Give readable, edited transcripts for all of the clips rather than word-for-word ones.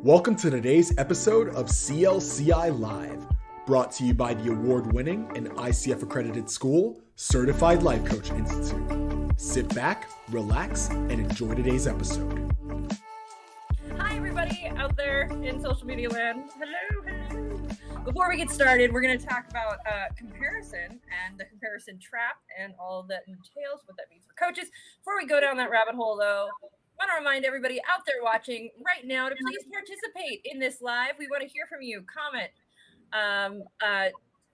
Welcome to today's episode of CLCI Live, brought to you by the award-winning and ICF accredited school, Certified Life Coach Institute. Sit back, relax, and enjoy today's episode. Hi, everybody out there in social media land. Hello. Before we get started, we're going to talk about comparison and the comparison trap and all that entails, what that means for coaches. Before we go down that rabbit hole, though, I want to remind everybody out there watching right now to please participate in this live. We want to hear from you. Comment.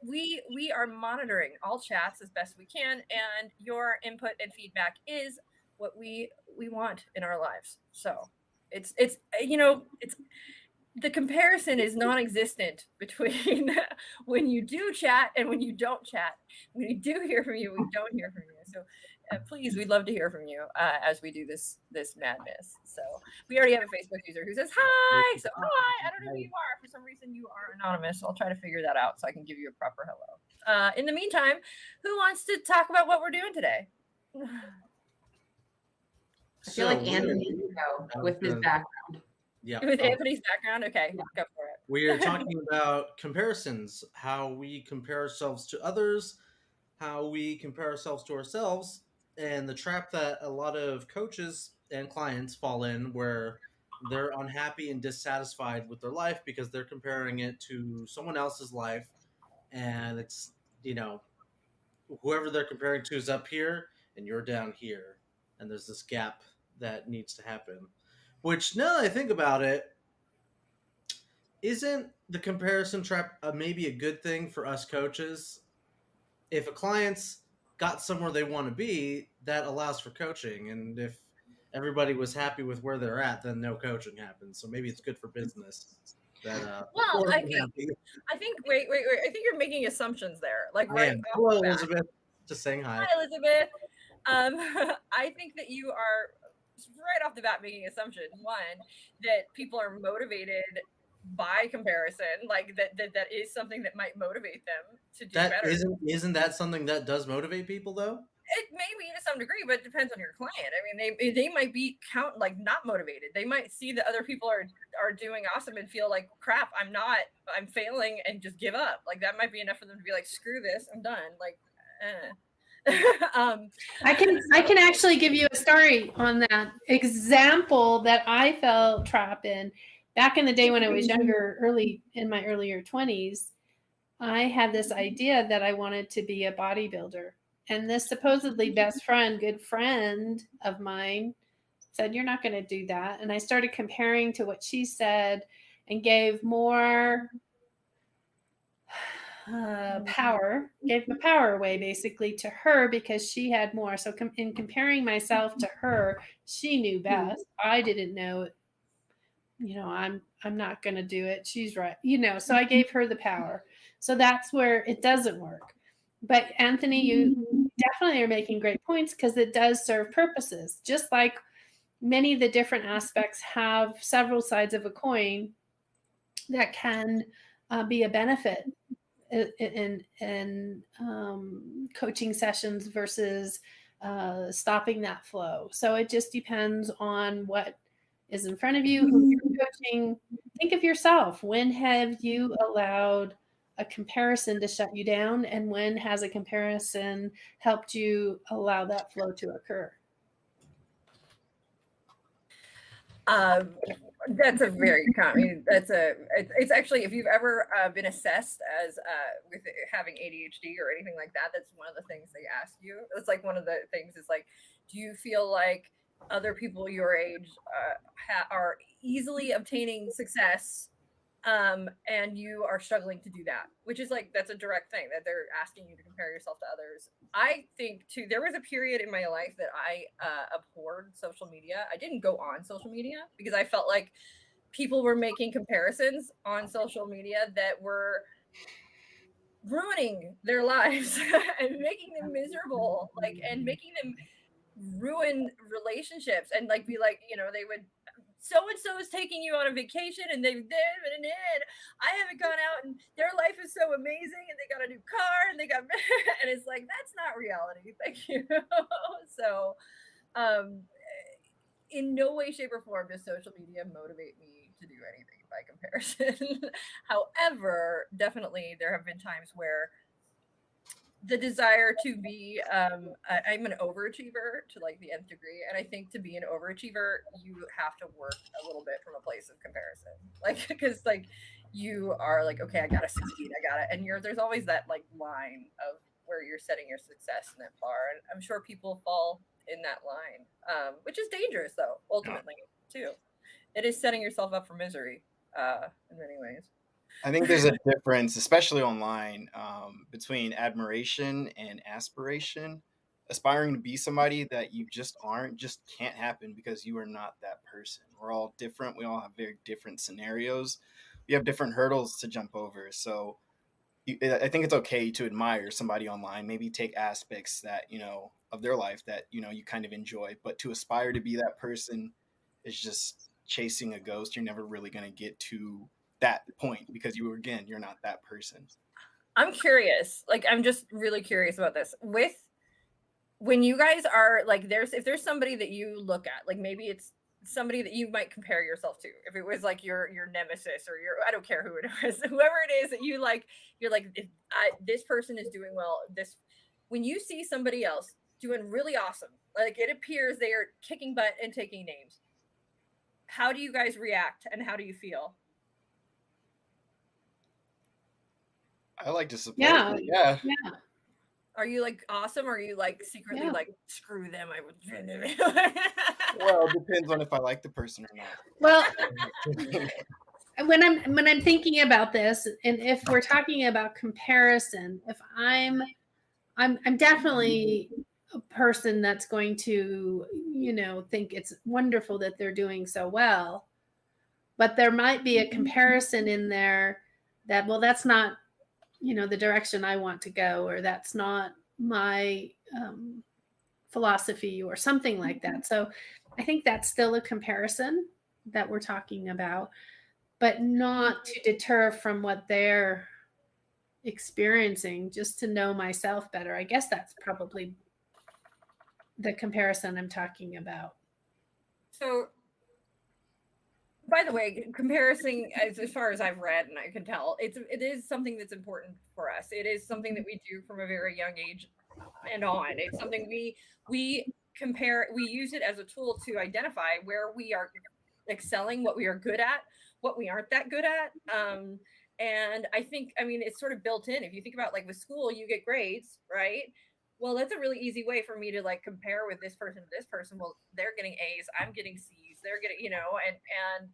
We are monitoring all chats as best we can, and your input and feedback is what we want in our lives. So it's the comparison is non-existent between when you do chat and when you don't chat. When you do hear from you, we don't hear from you. So please, we'd love to hear from you as we do this madness. So we already have a Facebook user who says hi. So hi, I don't know who you are. For some reason, you are anonymous. I'll try to figure that out so I can give you a proper hello. In the meantime, who wants to talk about what we're doing today? I feel like Anthony would go with his background. Yeah. With Anthony's background? Okay, go for it. We are talking about comparisons, how we compare ourselves to others, how we compare ourselves to ourselves, and the trap that a lot of coaches and clients fall in where they're unhappy and dissatisfied with their life because they're comparing it to someone else's life. And it's, whoever they're comparing to is up here and you're down here. And there's this gap that needs to happen. Which, now that I think about it, isn't the comparison trap maybe a good thing for us coaches? If a client's got somewhere they want to be, that allows for coaching. And if everybody was happy with where they're at, then no coaching happens. So maybe it's good for business. Well, I think, wait. I think you're making assumptions there. Hello, Elizabeth. Just saying hi. Hi, Elizabeth. I think that you are right off the bat making assumption one that people are motivated by comparison, like that is something that might motivate them to do better. Isn't that something that does motivate people though? It may be to some degree, but it depends on your client. I mean, they might be not motivated. They might see that other people are doing awesome and feel like crap, I'm failing, and just give up. Like that might be enough for them to be like, screw this, I'm done. Like I can actually give you a story on that example that I fell trap in back in the day when I was younger, in my earlier 20s. I had this idea that I wanted to be a bodybuilder, and this supposedly good friend of mine said, "You're not going to do that." And I started comparing to what she said and gave more gave the power away basically to her because she had more. So in comparing myself to her, she knew best. I didn't know, I'm not going to do it. She's right. So I gave her the power. So that's where it doesn't work. But Anthony, you definitely are making great points because it does serve purposes. Just like many of the different aspects have several sides of a coin that can be a benefit in coaching sessions versus stopping that flow. So it just depends on what is in front of you, who you're coaching. Think of yourself. When have you allowed a comparison to shut you down, and when has a comparison helped you allow that flow to occur? That's a very common. It's actually, if you've ever been assessed as with having ADHD or anything like that, that's one of the things they ask you. It's like one of the things is like, do you feel like other people your age are easily obtaining success, and you are struggling to do that? Which is like, that's a direct thing that they're asking you to compare yourself to others. I think too, there was a period in my life that I abhorred social media. I didn't go on social media because I felt like people were making comparisons on social media that were ruining their lives and making them miserable, and making them ruin relationships, and be like, they would, so-and-so is taking you on a vacation and I haven't gone out and their life is so amazing and they got a new car and they got and it's like, that's not reality. Thank you. So in no way, shape, or form does social media motivate me to do anything by comparison. However, definitely there have been times where the desire to be I'm an overachiever to like the nth degree, and I think to be an overachiever you have to work a little bit from a place of comparison, like because like you are like, okay, I gotta succeed, I gotta, and there's always that like line of where you're setting your success in that bar, and I'm sure people fall in that line, which is dangerous though ultimately too. It is setting yourself up for misery in many ways. I think there's a difference, especially online, between admiration and aspiration. Aspiring to be somebody that you just aren't just can't happen because you are not that person. We're all different. We all have very different scenarios. We have different hurdles to jump over. So I think it's okay to admire somebody online, maybe take aspects that, of their life that, you kind of enjoy. But to aspire to be that person is just chasing a ghost. You're never really going to get to that point because you're not that person. I'm curious. Like, I'm just really curious about this. With when you guys are like, if there's somebody that you look at, like maybe it's somebody that you might compare yourself to. If it was like your nemesis or I don't care who it is, whoever it is that you like, you're like, this person is doing well. When you see somebody else doing really awesome, like it appears they are kicking butt and taking names. How do you guys react and how do you feel? I like to support. Yeah. Yeah. Yeah. Are you like awesome? Or are you like secretly Yeah. like screw them? I would. Well, it depends on if I like the person or not. Well, when I'm thinking about this, and if we're talking about comparison, if I'm definitely a person that's going to, think it's wonderful that they're doing so well, but there might be a comparison in there that, well, that's not, the direction I want to go, or that's not my philosophy or something like that. So I think that's still a comparison that we're talking about, but not to deter from what they're experiencing, just to know myself better. I guess that's probably the comparison I'm talking about. So, by the way, comparison, as far as I've read and I can tell, it is something that's important for us. It is something that we do from a very young age and on. It's something we compare. We use it as a tool to identify where we are excelling, what we are good at, what we aren't that good at. And I think, it's sort of built in. If you think about like with school, you get grades, right? Well, that's a really easy way for me to like compare with this person to this person. Well, they're getting A's, I'm getting C's, they're getting, and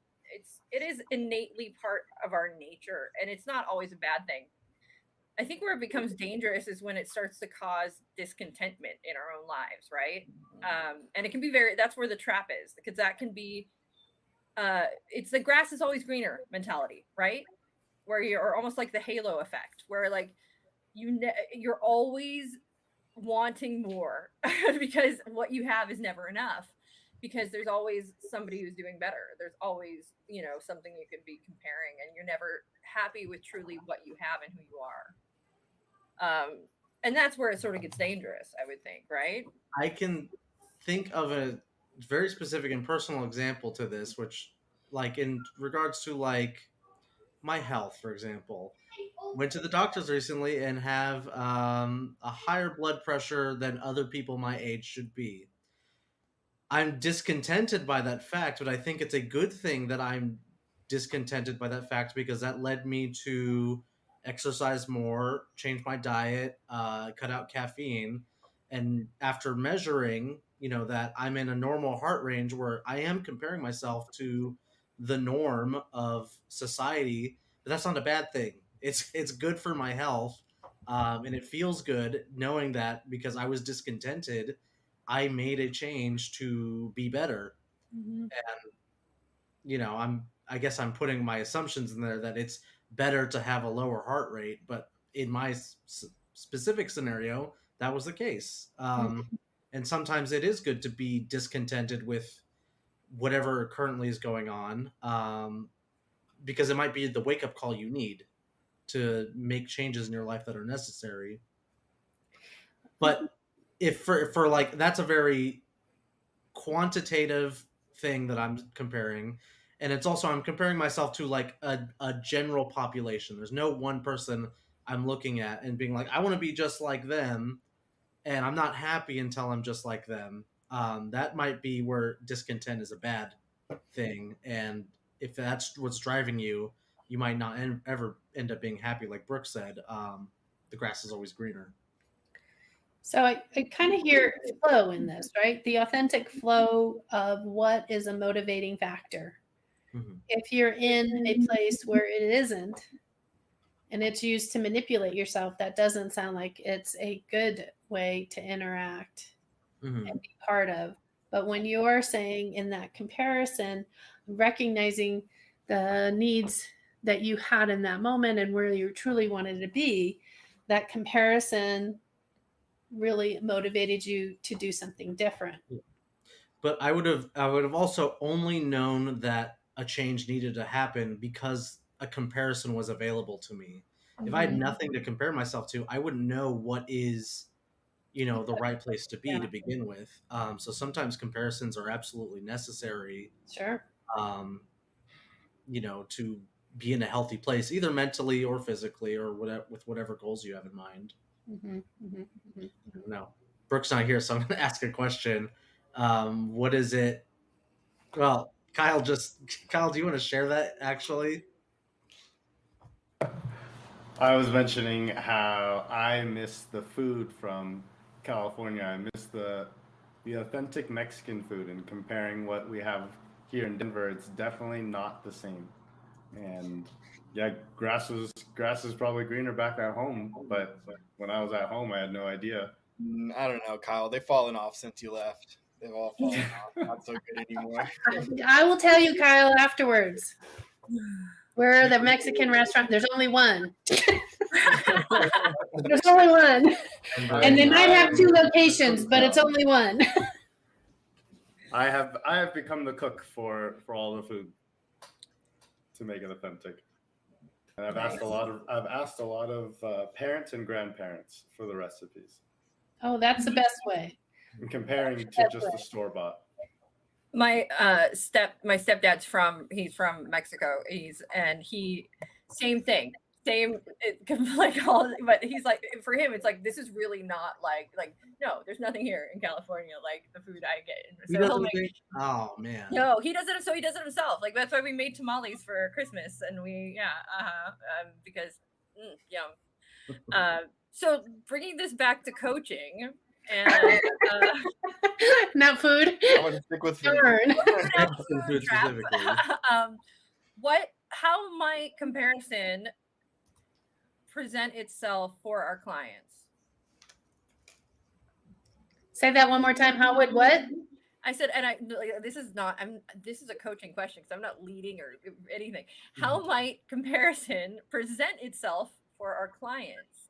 it is innately part of our nature, and it's not always a bad thing. I think where it becomes dangerous is when it starts to cause discontentment in our own lives, right? And it can be that's where the trap is, because that can be, it's the grass is always greener mentality, right? Where you're almost like the halo effect, where like you're always wanting more because what you have is never enough, because there's always somebody who's doing better. There's always, something you could be comparing, and you're never happy with truly what you have and who you are. And that's where it sort of gets dangerous, I would think, right? I can think of a very specific and personal example to this, which, like, in regards to like my health, for example, went to the doctors recently and have a higher blood pressure than other people my age should be. I'm discontented by that fact, but I think it's a good thing that I'm discontented by that fact, because that led me to exercise more, change my diet, cut out caffeine. And after measuring, that I'm in a normal heart range where I am comparing myself to the norm of society, but that's not a bad thing. It's good for my health, and it feels good knowing that, because I was discontented, I made a change to be better. Mm-hmm. And I guess I'm putting my assumptions in there that it's better to have a lower heart rate, but in my specific scenario, that was the case. And sometimes it is good to be discontented with whatever currently is going on, because it might be the wake up call you need to make changes in your life that are necessary. But if for like, that's a very quantitative thing that I'm comparing. And it's also, I'm comparing myself to like a general population. There's no one person I'm looking at and being like, I want to be just like them. And I'm not happy until I'm just like them. That might be where discontent is a bad thing. And if that's what's driving you, you might not ever end up being happy. Like Brooke said, the grass is always greener. So I kind of hear flow in this, right? The authentic flow of what is a motivating factor. Mhm. If you're in a place where it isn't, and it's used to manipulate yourself, that doesn't sound like it's a good way to interact Mhm. and be part of. But when you're saying in that comparison, recognizing the needs that you had in that moment and where you truly wanted to be, that comparison really motivated you to do something different. But I would have also only known that a change needed to happen because a comparison was available to me. If I had Mhm. nothing to compare myself to, I wouldn't know what is, the right place to be Yeah. to begin with. So sometimes comparisons are absolutely necessary, Sure. um, to be in a healthy place, either mentally or physically, or whatever, with whatever goals you have in mind. Mm-hmm, mm-hmm, mm-hmm. I don't know. Brooke's not here, so I'm going to ask a question. What is it? Well, Kyle, do you want to share that actually? I was mentioning how I miss the food from California. I miss the authentic Mexican food, and comparing what we have here in Denver, it's definitely not the same. And yeah, grass is probably greener back at home, but when I was at home, I had no idea. I don't know, Kyle. They've fallen off since you left. They've all fallen off. Not so good anymore. I will tell you, Kyle, afterwards. Where are the Mexican restaurant? There's only one. There's only one. And they might have two locations, but it's only one. I have become the cook for all the food to make it authentic. And I've asked a lot of parents and grandparents for the recipes. Oh, that's the best way. And comparing to just the store bought. My stepdad's he's from Mexico. Same thing. Same like all, but he's like, for him it's like, this is really not like no, there's nothing here in California like the food I get. He doesn't think, oh man. No, he does it. So he does it himself. Like that's why we made tamales for Christmas, and because yum. So bringing this back to coaching and not food. I want to stick with food. Food specifically. How might comparison present itself for our clients? Say that one more time. How would what? I said, and this is a coaching question because I'm not leading or anything. How might comparison present itself for our clients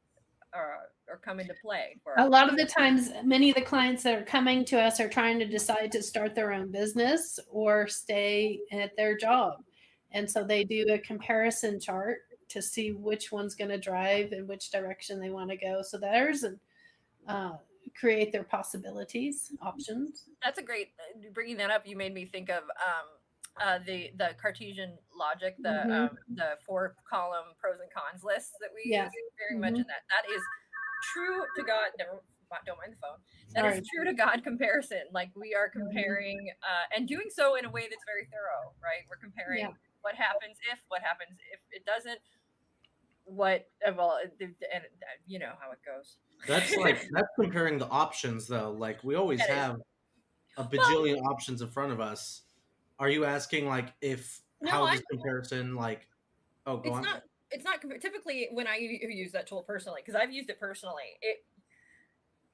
or come into play? A lot of the times, many of the clients that are coming to us are trying to decide to start their own business or stay at their job. And so they do a comparison chart to see which one's going to drive and which direction they want to go. So there's create their possibilities, options. That's a great, bringing that up. You made me think of the Cartesian logic, the 4-column pros and cons lists that we use very much in that. That is true to God. Don't mind the phone. That is true to God comparison. Like we are comparing and doing so in a way that's very thorough, right? We're comparing what happens if it doesn't. And you know how it goes. That's comparing the options though. Like we always have a bajillion options in front of us. Are you asking like how this comparison like? Oh, go on. It's not typically when I use that tool personally, because I've used it personally.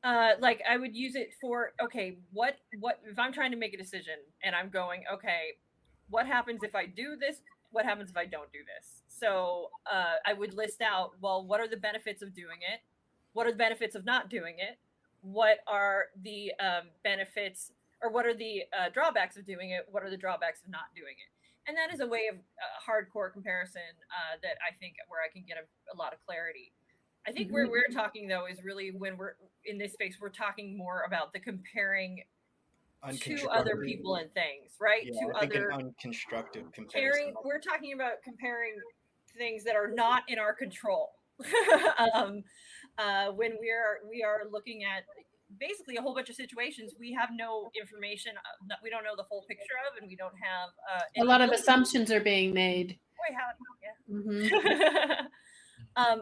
Like I would use it for, okay, what if I'm trying to make a decision and I'm going, okay, what happens if I do this? What happens if I don't do this? So I would list out, well, what are the benefits of doing it? What are the benefits of not doing it? What are the benefits, or what are the drawbacks of doing it? What are the drawbacks of not doing it? And that is a way of hardcore comparison that I think where I can get a lot of clarity. I think where we're talking though is really when we're in this space, we're talking more about the comparing to other people and things, right? Yeah, to I think other an unconstructive comparison. we're talking about comparing things that are not in our control. When we are looking at basically a whole bunch of situations we have no information, we don't know the full picture of, and we don't have a lot of assumptions are being made. Boy, howdy, yeah. Mm-hmm.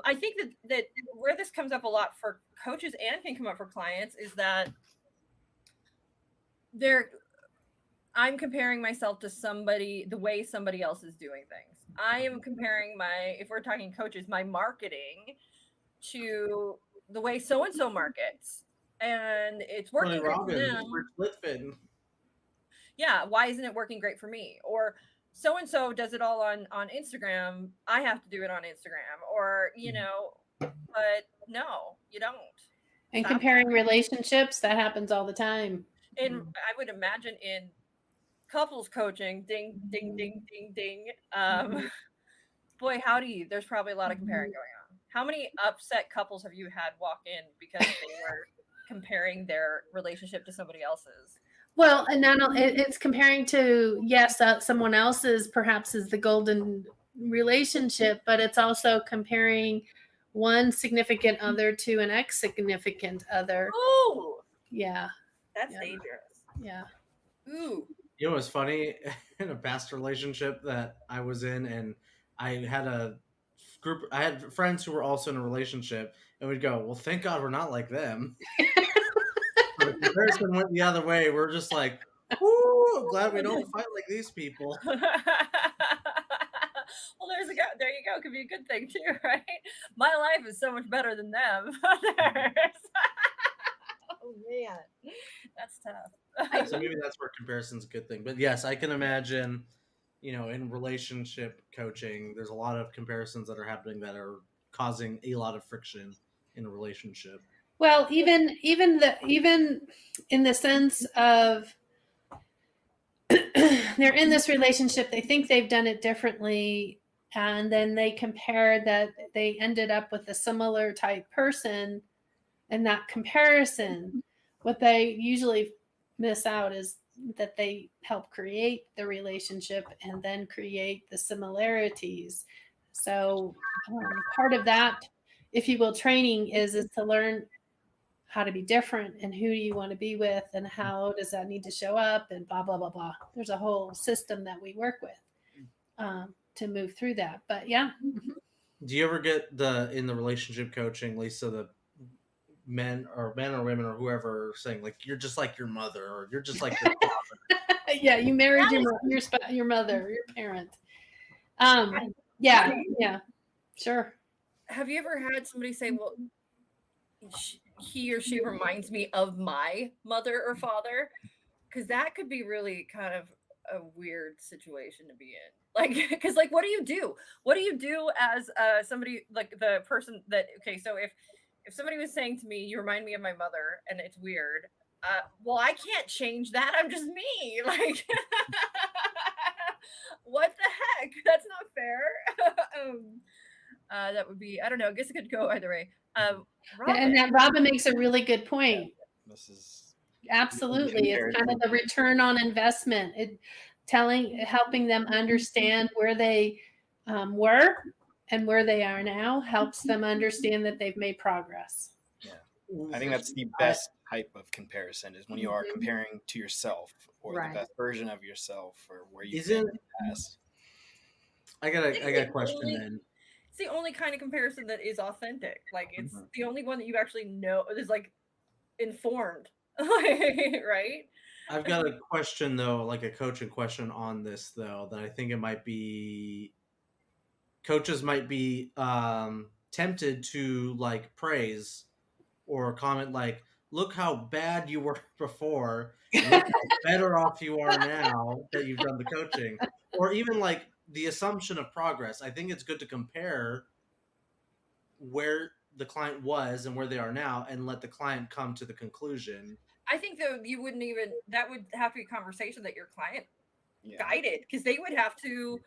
I think that where this comes up a lot for coaches and can come up for clients is that I'm comparing myself to somebody, the way somebody else is doing things. I am comparing if we're talking coaches, my marketing to the way so-and-so markets. And it's working Tony great for Robbins, them. Rich Litfin. Yeah, why isn't it working great for me? Or so-and-so does it all on Instagram. I have to do it on Instagram. Or, but no, you don't. And Stop comparing relationships, that happens all the time. And I would imagine in couples coaching, ding, ding, ding, ding, ding. Boy, howdy, there's probably a lot of comparing going on. How many upset couples have you had walk in because they were comparing their relationship to somebody else's? Well, and not only it's comparing to, yes, someone else's perhaps is the golden relationship, but it's also comparing one significant other to an ex-significant other. Oh, yeah, that's dangerous. Yeah. Ooh. You know what's funny? In a past relationship that I was in, and I had I had friends who were also in a relationship, and we'd go, well, thank God we're not like them. So the comparison went the other way. We're just like, whoo, I'm glad we don't fight like these people. Well, there you go. Could be a good thing too, right? My life is so much better than them. Oh man, that's tough. So maybe that's where comparison's a good thing. But yes, I can imagine, in relationship coaching, there's a lot of comparisons that are happening that are causing a lot of friction in a relationship. Well, even in the sense of they're in this relationship, they think they've done it differently, and then they compare that they ended up with a similar type person, and that comparison, what they usually miss out is that they help create the relationship and then create the similarities. So part of that, if you will, training is to learn how to be different and who do you want to be with and how does that need to show up and blah, blah, blah, blah. There's a whole system that we work with to move through that. But yeah. Do you ever get in the relationship coaching, Lisa, the men or women or whoever saying like, you're just like your mother or you're just like your father? Yeah, you married your mother, your parent. Yeah, sure. Have you ever had somebody say, well, he or she reminds me of my mother or father? Because that could be really kind of a weird situation to be in. Like, because like, what do you do? What do you do as somebody, like the person that, okay, so if somebody was saying to me, you remind me of my mother, and it's weird, well, I can't change that. I'm just me. Like, what the heck? That's not fair. That would be, I don't know, I guess it could go either way. And that Robin makes a really good point. This is absolutely, it's kind of the return on investment. Helping them understand where they were and where they are now helps them understand that they've made progress. Yeah, I think that's the best type of comparison is when you are comparing to yourself or the best version of yourself or where you've been in the past. I got a question then. It's the only kind of comparison that is authentic. Like it's the only one that you actually know is like informed, right? I've got a question though, like a coaching question on this though, that I think it might be coaches might be tempted to like praise or comment like, look how bad you were before, and look how better off you are now that you've done the coaching. Or even like the assumption of progress. I think it's good to compare where the client was and where they are now and let the client come to the conclusion. I think though you wouldn't even, that would have to be a conversation that your client guided, because they would have to,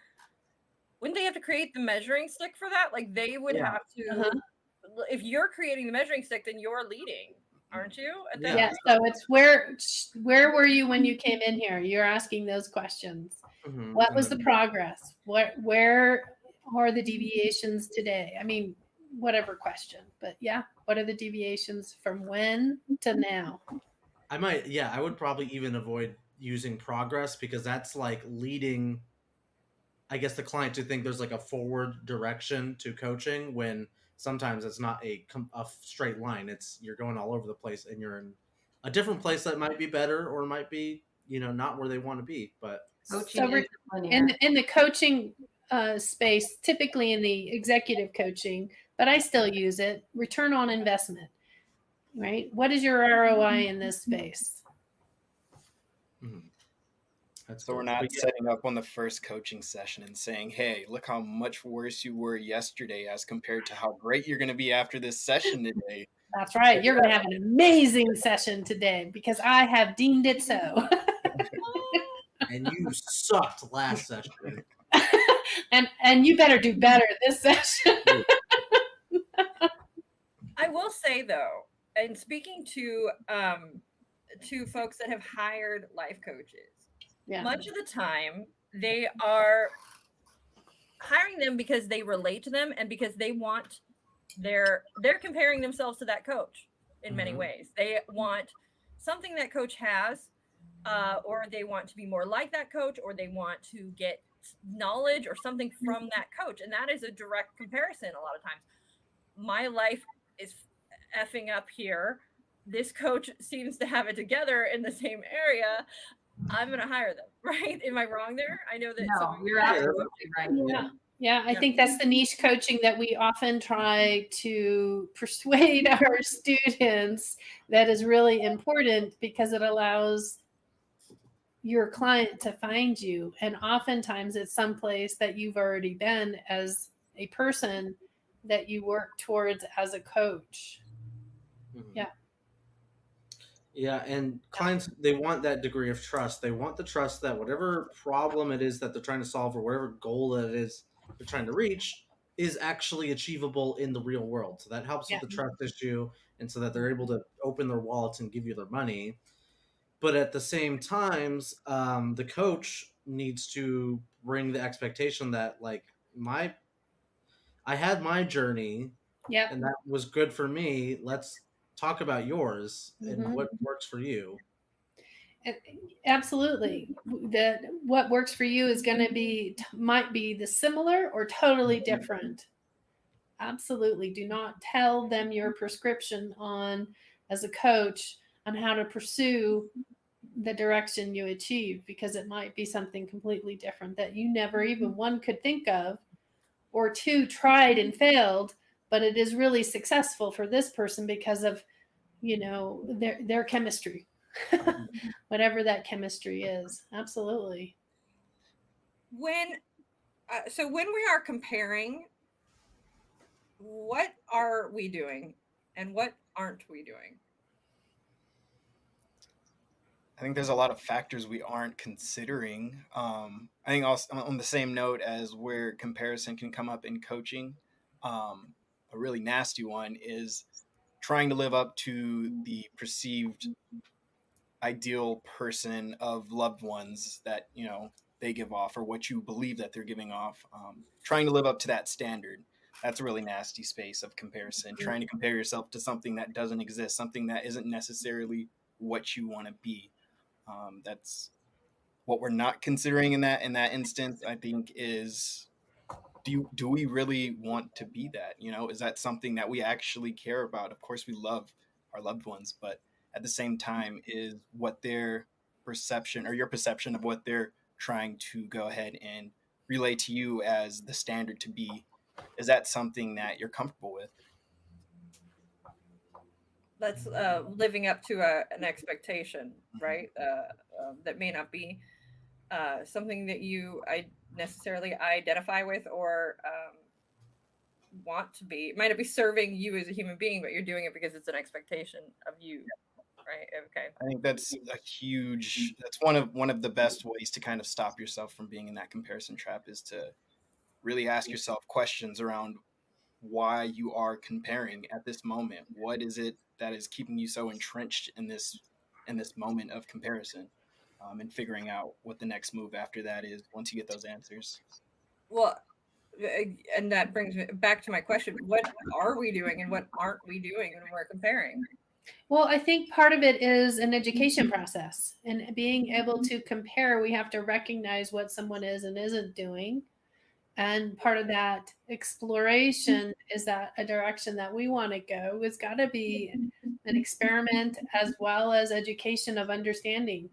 wouldn't they have to create the measuring stick for that? Like they would have to, if you're creating the measuring stick, then you're leading. aren't you? At that Yeah. point? So it's where were you when you came in here? You're asking those questions. Mhm. What And was then- the progress? Where are the deviations today? I mean, whatever question, but yeah, what are the deviations from when to now? I would probably even avoid using progress, because that's like leading, I guess, the client to think there's like a forward direction to coaching, when sometimes it's not a straight line. It's, you're going all over the place, and you're in a different place that might be better, or might be, not where they want to be. But Coaching So is linear. in the coaching space, typically in the executive coaching, but I still use it, return on investment, right? What is your ROI in this space? that's So we're good. not But yeah, setting up on the first coaching session and saying, "Hey, look how much worse you were yesterday as compared to how great you're going to be after this session today." That's right. You're going to have an amazing session today because I have deemed it so. and you sucked last session. and you better do better this session. I will say though, and speaking to folks that have hired life coaches, Yeah. much of the time they are hiring them because they relate to them and because they want they're comparing themselves to that coach in many Mhm. ways. They want something that coach has, or they want to be more like that coach, or they want to get knowledge or something from that coach, and that is a direct comparison. A lot of times my life is effing up here, this coach seems to have it together in the same area, I'm gonna hire them. Right? Am I wrong there? I know that some No, of you you're guys- absolutely right. Yeah. Yeah, I Yeah. think that's the niche coaching that we often try to persuade our students that is really important because it allows your client to find you. And oftentimes it's someplace that you've already been as a person that you work towards as a coach. Mhm. Yeah. Yeah, and clients, they want that degree of trust. They want the trust that whatever problem it is that they're trying to solve, or whatever goal that it is they're trying to reach, is actually achievable in the real world. So that helps Yeah. with the trust issue, and so that they're able to open their wallets and give you their money. But at the same times, the coach needs to bring the expectation that, like, I had my journey, Yep. and that was good for me. Let's talk about yours and Mhm. what works for you. Absolutely. What works for you is going to be might be the similar or totally different. Absolutely. Do not tell them your prescription on as a coach on how to pursue the direction you achieve because it might be something completely different that you never even one could think of or two tried and failed, but it is really successful for this person because of their chemistry. Whatever that chemistry is. Absolutely. When when we are comparing, what are we doing and what aren't we doing? I think there's a lot of factors we aren't considering. I think also on the same note as where comparison can come up in coaching, a really nasty one is trying to live up to the perceived ideal person of loved ones that they give off, or what you believe that they're giving off. Trying to live up to that standard. That's a really nasty space of comparison. Trying to compare yourself to something that doesn't exist, something that isn't necessarily what you want to be. That's what we're not considering in that instance. I think is, do we really want to be that? Is that something that we actually care about? Of course, we love our loved ones, but at the same time, is what their perception or your perception of what they're trying to go ahead and relay to you as the standard to be, is that something that you're comfortable with? That's living up to an expectation, right? That may not be something that you necessarily identify with or want to be. It might not be serving you as a human being, but you're doing it because it's an expectation of you, right? Okay. I think that's one of the best ways to kind of stop yourself from being in that comparison trap, is to really ask yourself questions around why you are comparing at this moment. What is it that is keeping you so entrenched in this moment of comparison, and figuring out what the next move after that is once you get those answers. Well, and that brings me back to my question: what are we doing, and what aren't we doing when we're comparing? Well, I think part of it is an education process, and being able to compare. We have to recognize what someone is and isn't doing. And part of that exploration is that a direction that we want to go. It's got to be an experiment as well as education of understanding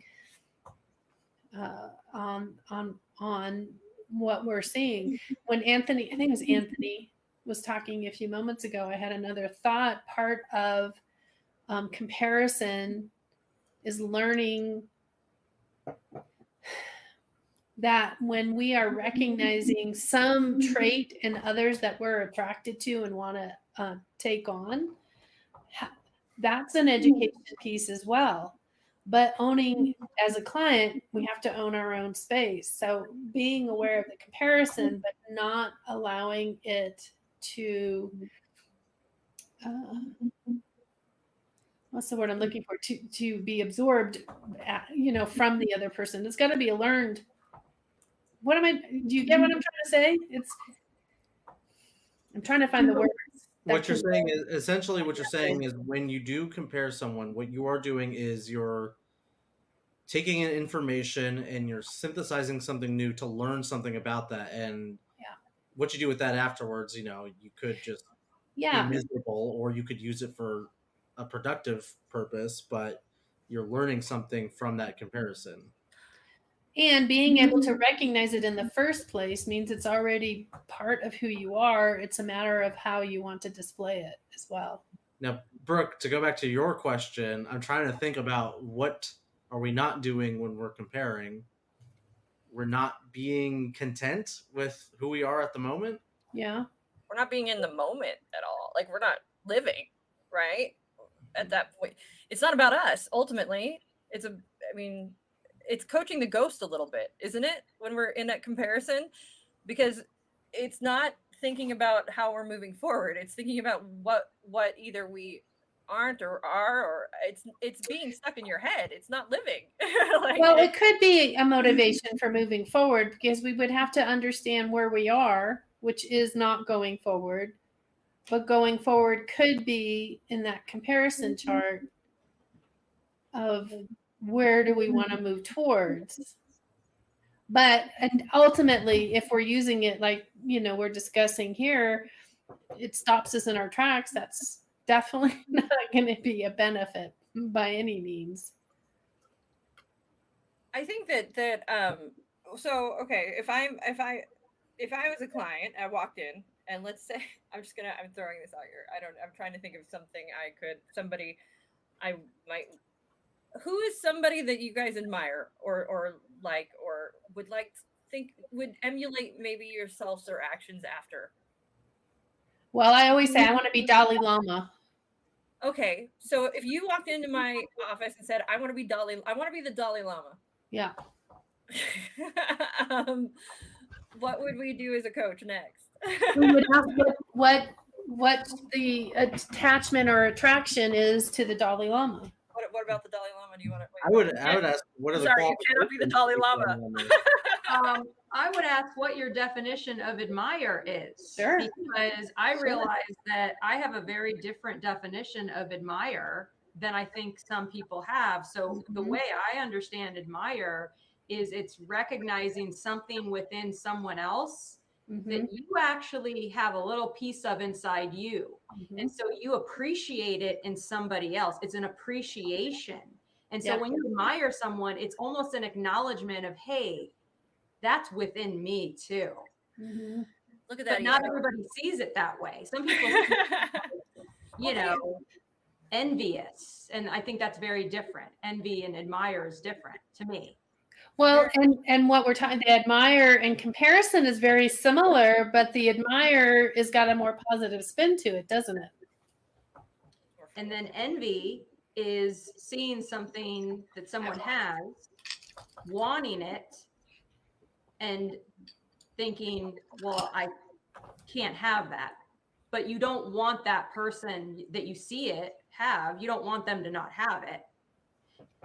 on what we're seeing. When Anthony, I think it was Anthony, was talking a few moments ago, I had another thought. Part of comparison is learning that when we are recognizing some trait in others that we're attracted to and want to take on, that's an education piece as well. But owning, as a client, we have to own our own space. So being aware of the comparison, but not allowing it to, what's the word I'm looking for, to be absorbed, from the other person. It's got to be a learned. Do you get what I'm trying to say? I'm trying to find the words. What you're saying is essentially what you're saying is when you do compare someone, what you are doing is you're taking in information and you're synthesizing something new to learn something about that. And what you do with that afterwards, you could just be miserable, or you could use it for a productive purpose, but you're learning something from that comparison. And being able to recognize it in the first place means it's already part of who you are. It's a matter of how you want to display it as well. Now, Brooke, to go back to your question, I'm trying to think about what are we not doing when we're comparing. We're not being content with who we are at the moment. Yeah. We're not being in the moment at all. Like, we're not living, right? At that point. It's not about us, ultimately. It's coaching the ghost a little bit, isn't it? When we're in that comparison, because it's not thinking about how we're moving forward. It's thinking about what either we aren't or are, or it's being stuck in your head. It's not living. Well, it could be a motivation for moving forward, because we would have to understand where we are, which is not going forward. But going forward could be in that comparison chart of where do we want to move towards. But and ultimately, if we're using it like we're discussing here, it stops us in our tracks. That's definitely not going to be a benefit by any means. I think that so okay, if I was a client, I walked in, and let's say I'm throwing this out here. I'm trying to think of somebody I might, who is somebody that you guys admire or like, or would emulate maybe yourselves or actions after? Well, I always say I want to be Dalai Lama. Okay, so if you walked into my office and said, I want to be the Dalai Lama. Yeah. What would we do as a coach next? We would ask what the attachment or attraction is to the Dalai Lama. What about the Dalai Lama? Do you want to? I would ask, what are the Sorry, you cannot be the Dalai Lama. I would ask what your definition of admire is. Sure. Because I realize that I have a very different definition of admire than I think some people have. So the way I understand admire is it's recognizing something within someone else that you actually have a little piece of inside you. And so you appreciate it in somebody else. It's an appreciation. And so when you admire someone, it's almost an acknowledgement of, hey, that's within me too. Look at that. But not everybody sees it that way. Some people see it, envious. And I think that's very different. Envy and admire is different to me. Well, and what we're talking, the admire and comparison is very similar, but the admire has got a more positive spin to it, doesn't it? And then envy is seeing something that someone has, wanting it, and thinking, well, I can't have that. But you don't want that person that you see it, have. You don't want them to not have it.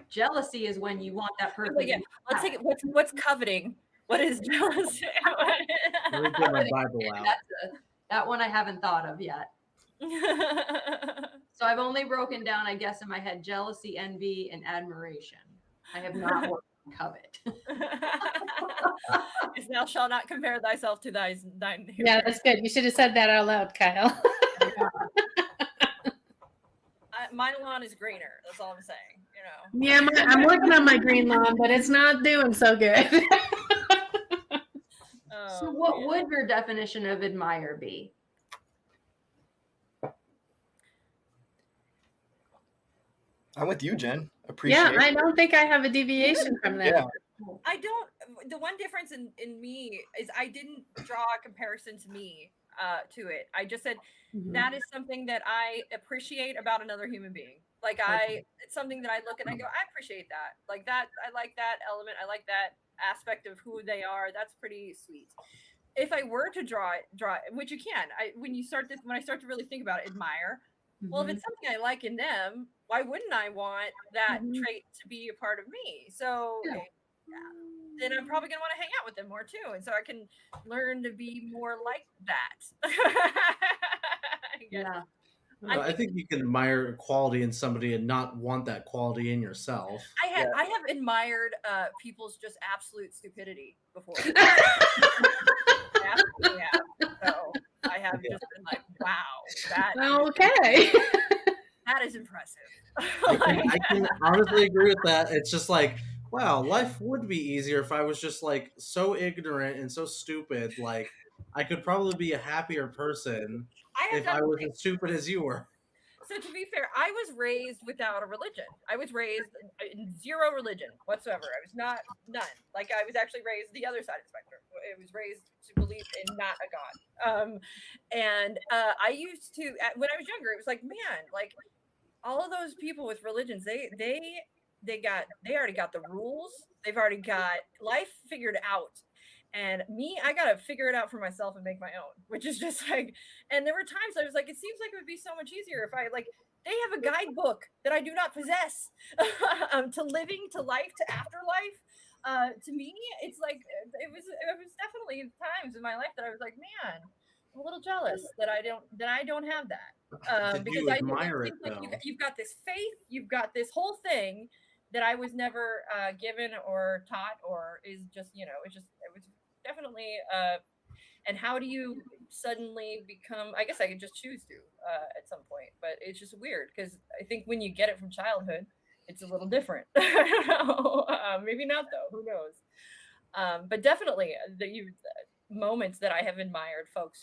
Jealousy is when you want that person. Like, yeah, let's take it. What's coveting? What is jealousy? Let me get my Bible out. That one I haven't thought of yet. So I've only broken down, I guess, in my head, jealousy, envy, and admiration. I have not worked on covet. Is thou shalt not compare thyself to thine. Yeah, that's good. You should have said that out loud, Kyle. My lawn is greener. That's all I'm saying. Yeah, I'm working on my green lawn, but it's not doing so good. So what would your definition of admire be? I'm with you, Jen. Appreciate. Yeah, I don't think I have a deviation from that. Yeah. I don't. The one difference in me is I didn't draw a comparison to me to it. I just said that is something that I appreciate about another human being. Like it's something that I look and I go, I appreciate that. Like that, I like that element. I like that aspect of who they are. That's pretty sweet. If I were to draw it, which you can, when I start to really think about it, admire. Well, if it's something I like in them, why wouldn't I want that trait to be a part of me? So then I'm probably going to want to hang out with them more too. And so I can learn to be more like that. Yeah. I think you can admire quality in somebody and not want that quality in yourself. I have admired people's just absolute stupidity before. Yeah. So I have just been like, wow, that is impressive. I can honestly agree with that. It's just like, wow, life would be easier if I was just like so ignorant and so stupid. Like I could probably be a happier person if I was as stupid as you were. So to be fair, I was raised without a religion. I was raised in zero religion whatsoever. I was none. Like I was actually raised the other side of the spectrum. I was raised to believe in not a God. And I used to, when I was younger, it was like, man, like all of those people with religions, they already got the rules. They've already got life figured out. And me, I got to figure it out for myself and make my own, which is just like, and there were times I was like, it seems like it would be so much easier if I they have a guidebook that I do not possess to living, to life, to afterlife. To me, it's like, it was definitely times in my life that I was like, man, I'm a little jealous that I don't have that. Because I think like you've got this faith, you've got this whole thing that I was never given or taught, or is just, it was definitely and how do you suddenly become, I guess I could just choose to at some point, but it's just weird because I think when you get it from childhood, it's a little different. I don't know. Maybe not though, who knows. But definitely moments that I have admired folks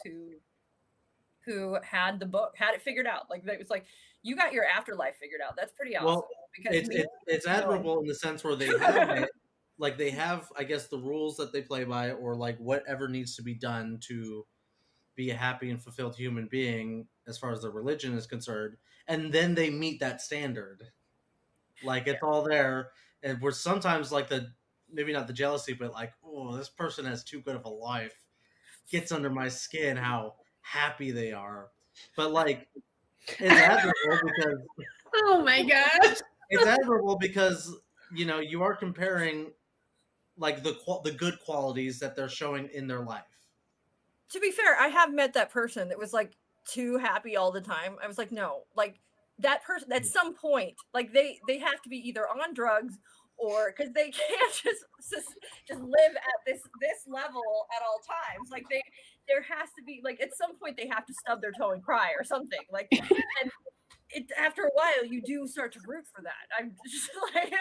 who had it figured out. Like it was like, you got your afterlife figured out. That's pretty awesome. Well, because it's admirable in the sense where they have it. Like they have, I guess, the rules that they play by, or like whatever needs to be done to be a happy and fulfilled human being as far as the religion is concerned, and then they meet that standard. Like it's all there, and we're sometimes like maybe not the jealousy, but like, oh, this person has too good of a life. Gets under my skin how happy they are, but like it's admirable because oh my gosh, it's admirable because you are comparing like the good qualities that they're showing in their life. To be fair, I have met that person that was like too happy all the time. I was like, no, like that person at some point, like they have to be either on drugs or because they can't just live at this level at all times. Like there has to be, like at some point they have to stub their toe and cry or something. Like and after a while you do start to root for that. I'm just like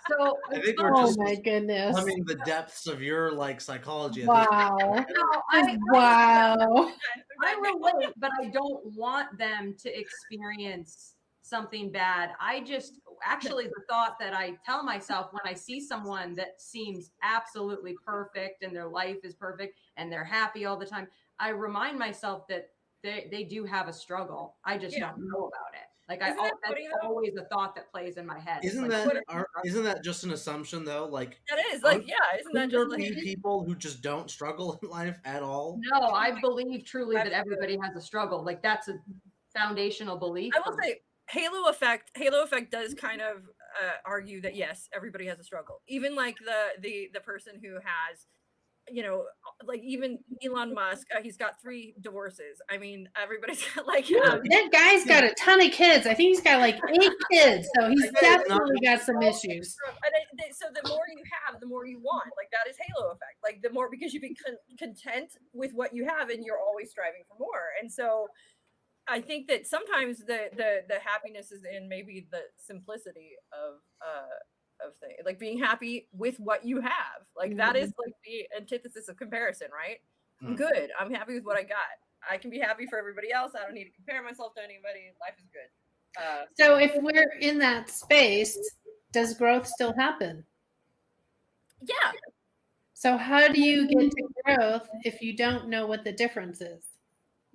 so I think we're just my goodness, plumbing the depths of your like psychology. Wow. Wow. I relate, but I don't want them to experience something bad. I just actually the thought that I tell myself when I see someone that seems absolutely perfect and their life is perfect and they're happy all the time, I remind myself that they do have a struggle. I just don't know about it. Like that's always a thought that plays in my head. Isn't that just an assumption though? Like that is like, yeah, isn't that just like people who just don't struggle in life at all? No, I believe truly that everybody has a struggle. Like that's a foundational belief. I will say Halo Effect does kind of argue that yes, everybody has a struggle. Even like the person who has, like even Elon Musk, he's got 3 divorces. I mean, everybody's got like that guy's got a ton of kids. I think he's got like 8 kids, so he's definitely got some issues. So the more you have, the more you want. Like that is Halo Effect. Like the more, because you be content with what you have, and you're always striving for more. And so I think that sometimes the happiness is in maybe the simplicity of things, like being happy with what you have. Like that is like the antithesis of comparison, right? I'm good. I'm happy with what I got. I can be happy for everybody else. I don't need to compare myself to anybody. Life is good. So if we're in that space, does growth still happen? Yeah. So how do you get to growth if you don't know what the difference is?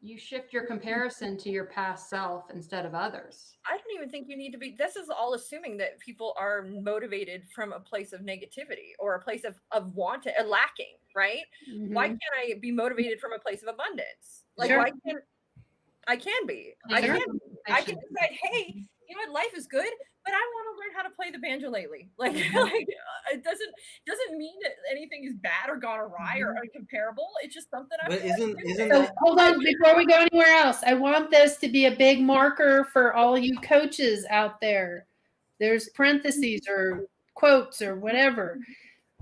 You shift your comparison to your past self instead of others. I don't even think you need to be. This is all assuming that people are motivated from a place of negativity or a place of wanting, lacking, right? Why can't I be motivated from a place of abundance? Like, why can't I can be? I can decide, hey, you know what, life is good, but I want to learn how to play the banjolele. Like, it doesn't mean that anything is bad or gone awry or uncomparable. It's just something I'm. But isn't so hold on, before we go anywhere else, I want this to be a big marker for all you coaches out there. There's parentheses or quotes or whatever.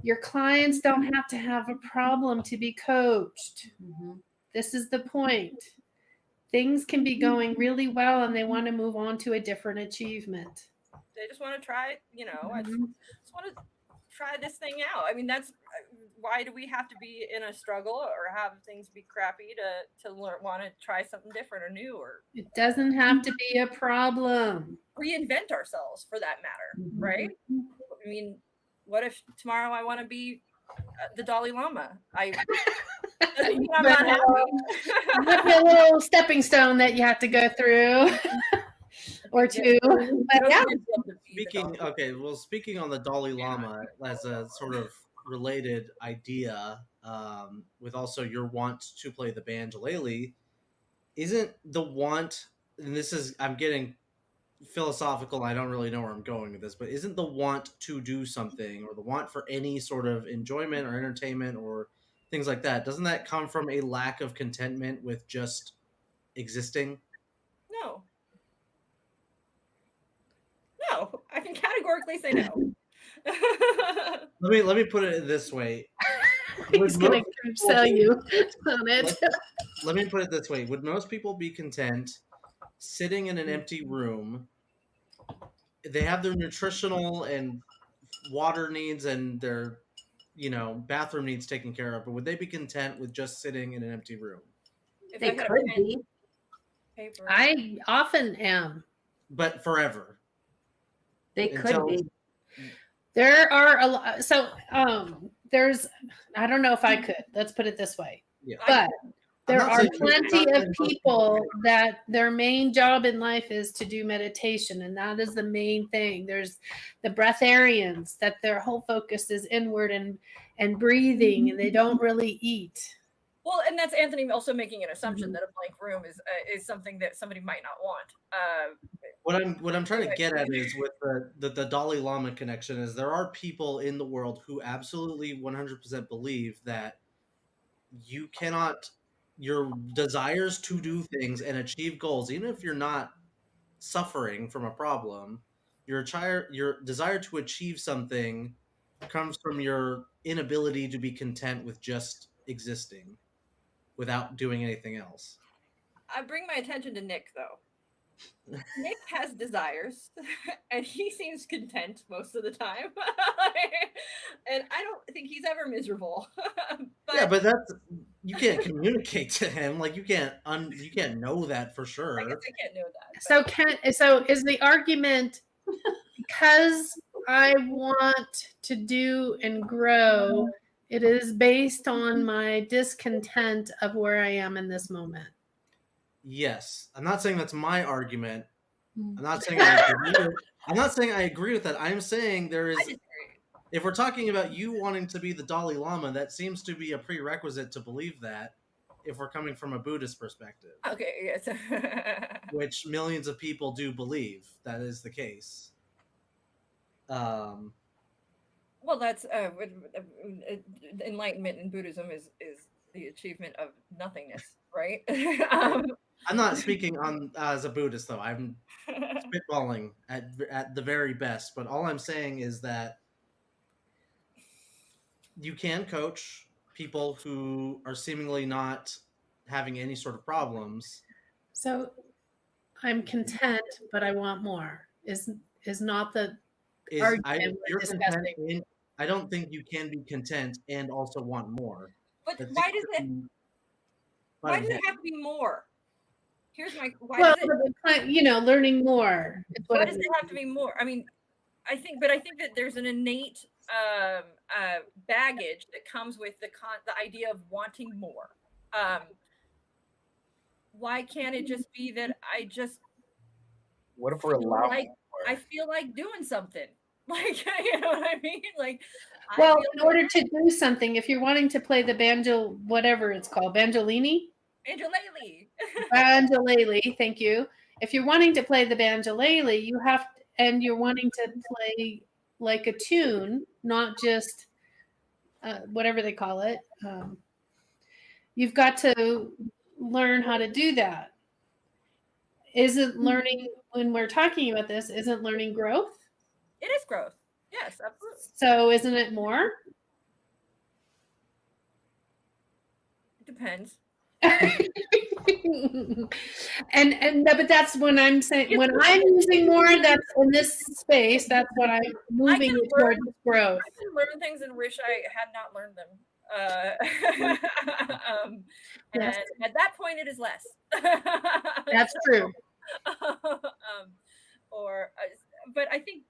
Your clients don't have to have a problem to be coached. This is the point. Things can be going really well and they want to move on to a different achievement. They just want to try, I just want to try this thing out. I mean, that's why do we have to be in a struggle or have things be crappy to learn, want to try something different or new? Or it doesn't have to be a problem. Reinvent ourselves for that matter, right? I mean, what if tomorrow I want to be the Dalai Lama? I'm not happy. Might be a little stepping stone that you have to go through. Or 2. But yeah. Speaking on the Dalai Lama as a sort of related idea, with also your want to play the banjolele, isn't the want, and I'm getting philosophical, I don't really know where I'm going with this, but isn't the want to do something or the want for any sort of enjoyment or entertainment or things like that, doesn't that come from a lack of contentment with just existing? No, I can categorically say no. Let me put it this way. He's going to sell you on it. Let me put it this way. Would most people be content sitting in an empty room? They have their nutritional and water needs and their, bathroom needs taken care of, but would they be content with just sitting in an empty room? They could be. I often am. But forever. They could be. There are a lot. So there's, I don't know if I could. Let's put it this way. Yeah. But there are plenty of people that their main job in life is to do meditation, and that is the main thing. There's the breatharians that their whole focus is inward and breathing, and they don't really eat. Well, and that's Anthony also making an assumption that a blank room is something that somebody might not want. What I'm trying to get at is with the Dalai Lama connection is there are people in the world who absolutely 100% believe that you cannot, your desires to do things and achieve goals, even if you're not suffering from a problem, your desire to achieve something comes from your inability to be content with just existing without doing anything else. I bring my attention to Nick, though. Nick has desires, and he seems content most of the time. And I don't think he's ever miserable. But that's, you can't communicate to him. Like you can't know that for sure. I guess I can't know that. So is the argument because I want to do and grow, it is based on my discontent of where I am in this moment? Yes. I'm not saying that's my argument. I'm not saying I agree with that. I'm saying there is, if we're talking about you wanting to be the Dalai Lama, that seems to be a prerequisite to believe that. if we're coming from a Buddhist perspective, Okay, yes. which millions of people do believe that is the case. Well, that's enlightenment in Buddhism is the achievement of nothingness, right? I'm not speaking on as a Buddhist though. I'm spitballing at the very best, but all I'm saying is that you can coach people who are seemingly not having any sort of problems. So I'm content, but I want more. Is not the argument we're You're content discussing. I don't think you can be content and also want more. But That why seems does to it? be Why butting does it heads. have to be more? Here's my why Well, does it learning more. Is what why it does it means. have to be more? I mean, I think that there's an innate baggage that comes with the idea of wanting more. Why can't it just be that I just What if we're feel allowed like more? I feel like doing something? Like, you know what I mean? Like, I Well, feel in order to do something, if you're wanting to play the banjo, whatever it's called, banjolini, Angelele. banjolele, thank you. If you're wanting to play the banjolele, you have to, and you're wanting to play like a tune, not just whatever they call it. You've got to learn how to do that. Isn't learning, when we're talking about this, isn't learning growth? It is growth. Yes, absolutely. So isn't it more? It depends. and but that's when I'm saying, when I'm using more, that's in this space, that's what I'm moving towards growth. I can learn things and wish I had not learned them. Yes. And at that point, it is less. That's true. But I think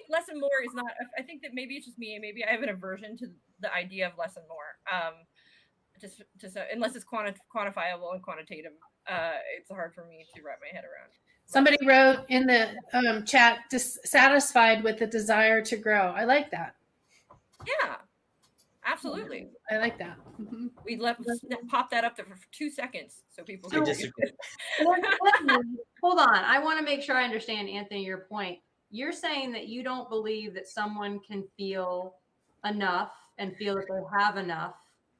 less and more is not. I think that maybe it's just me. Maybe I have an aversion to the idea of less and more. Just unless it's quantifiable and quantitative, it's hard for me to wrap my head around. Somebody wrote in the chat, dissatisfied with the desire to grow. I like that. Yeah, absolutely. I like that. Mm-hmm. We pop that up there for 2 seconds so people I can disagree. Hold on. I want to make sure I understand, Anthony, your point. You're saying that you don't believe that someone can feel enough and feel that they have enough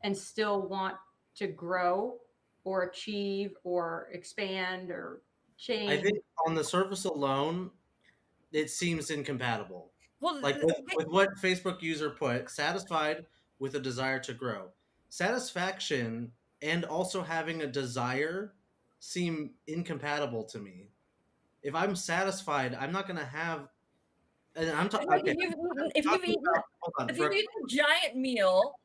and still want to grow or achieve or expand or change. I think on the surface alone, it seems incompatible. Well, Like with what Facebook user put, satisfied with a desire to grow. Satisfaction and also having a desire seem incompatible to me. If I'm satisfied, I'm not going to have. And I'm talking. like Okay, if you've eaten a giant meal,